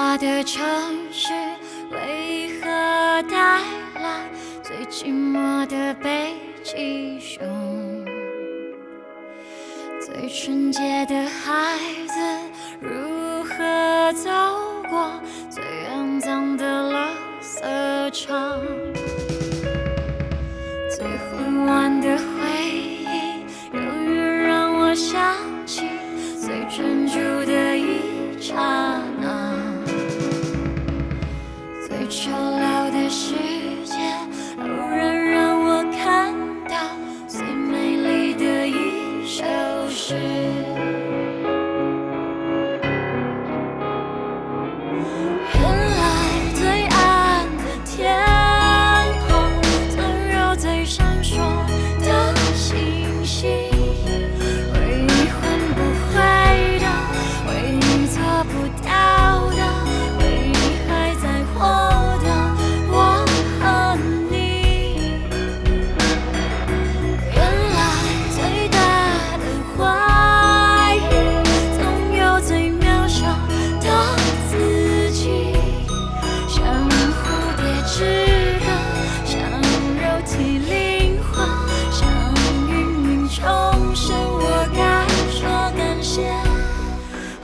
话的城市，为何带来最寂寞的北极熊？最纯洁的孩子，如何走过最肮脏的垃圾场？最混乱的回忆，犹豫让我想起最专注的一刹那。最丑陋的世界，偶然让我看到最美丽的一首诗。原来最暗的天空，总有最闪烁的星星。唯一换不回的，唯一做不到的，唯一还在活的，我和你。原来最大的怀疑，总有最渺小的自己。像蝴蝶枝根，像肉体灵魂，像芸芸众生，我该说感谢，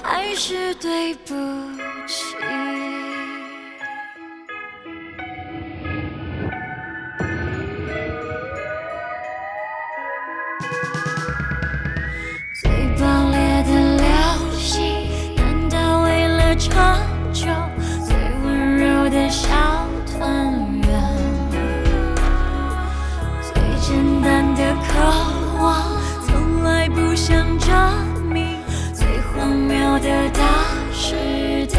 还是对不起？最爆裂的流星，难道为了长久？最温柔的小团圆，最简单的渴望，从来不想证明最荒谬的大时代。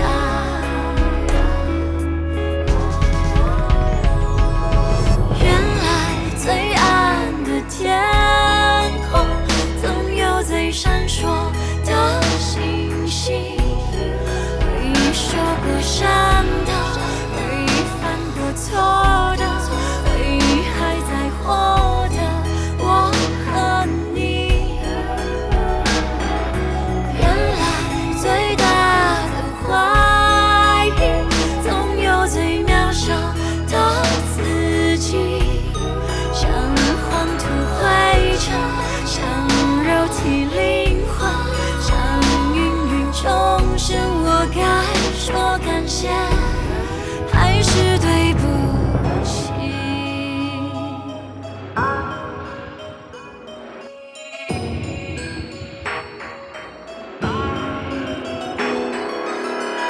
原来最暗的天空，总有最闪烁的星星。唯一受过伤的，唯一犯过错的，唯一还在活的，我和你。原来最大的怀疑，总有最渺小的自己。像黄土灰尘，像肉体灵魂，像芸芸众生，我该说感谢，还是对不起？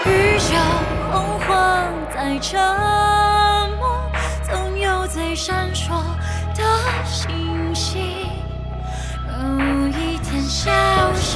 宇宙洪荒在沉默，总有最闪烁的星星。某一天消失，